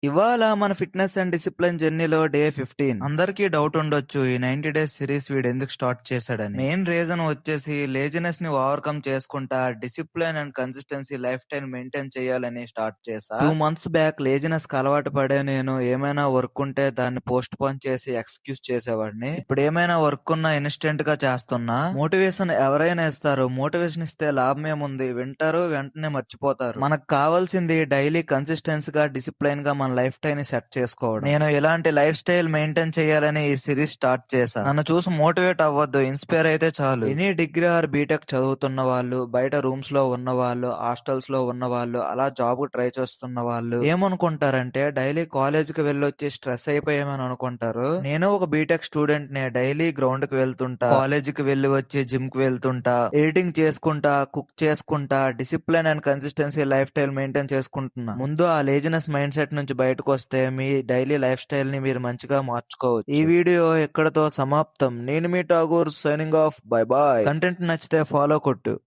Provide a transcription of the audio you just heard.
ఇవాళ మన fitness and discipline జర్నీలో డే 15. అందరికీ డౌట్ ఉండొచ్చు ఈ 90 డేస్ సిరీస్ వీడు ఎందుకు స్టార్ట్ చేశాడని. మెయిన్ రీజన్ వచ్చేసి లేజినెస్ ని ఓవర్కమ్ చేసుకుంటా discipline and consistency life time maintain చేయాలని స్టార్ట్ చేశా. 2 months బ్యాక్ లేజినెస్ కి అలవాటు పడే నేను ఏమైనా వర్క్ ఉంటే దాన్ని పోస్ట్ పోన్ చేసి ఎక్స్క్యూజ్ చేసేవాడిని. ఇప్పుడు ఏమైనా వర్క్ ఉన్నా ఇన్స్టెంట్ గా చేస్తున్నా. మోటివేషన్ ఎవరైనా ఇస్తారు, మోటివేషన్ ఇస్తే లాభం ఏముంది, వింటారు వెంటనే మర్చిపోతారు. మనకు కావాల్సింది డైలీ కన్సిస్టెన్సీ గా డిసిప్లైన్ గా మన లైఫ్ స్టైల్ ని సెట్ చేసుకోవడం. నేను ఇలాంటి లైఫ్ స్టైల్ మెయింటైన్ చేయాలని ఈ సిరీస్ స్టార్ట్ చేశా. నన్ను చూసి మోటివేట్ అవ్వద్దు, ఇన్స్పైర్ అయితే చాలు. ఎనీ డిగ్రీ ఆర్ బీటెక్ చదువుతున్న వాళ్ళు, బయట రూమ్స్ లో ఉన్న వాళ్ళు, హాస్టల్స్ లో ఉన్న వాళ్ళు, అలా జాబ్ ట్రై చేస్తున్న వాళ్ళు ఏమనుకుంటారంటే డైలీ కాలేజ్ కి వెళ్ళొచ్చి స్ట్రెస్ అయిపోయామని అనుకుంటారు. నేను ఒక బీటెక్ స్టూడెంట్ నే. డైలీ గ్రౌండ్ కి వెళ్తుంటా, కాలేజ్ కి వెళ్లి వచ్చి జిమ్ కి వెళ్తుంటా, ఎడిటింగ్ చేసుకుంటా, కుక్ చేసుకుంటా, discipline and consistency life style maintain చేసుకుంటున్నా. ముందు ఆ లేజినెస్ మైండ్ సెట్ నుంచి బయటకు వస్తే మీ డైలీ లైఫ్ స్టైల్ ని మీరు మంచిగా మార్చుకోవచ్చు. ఈ వీడియో ఇక్కడతో సమాప్తం. నేను మీ Tagore signing off. Bye bye. Content నచ్చితే ఫాలో కొట్టు.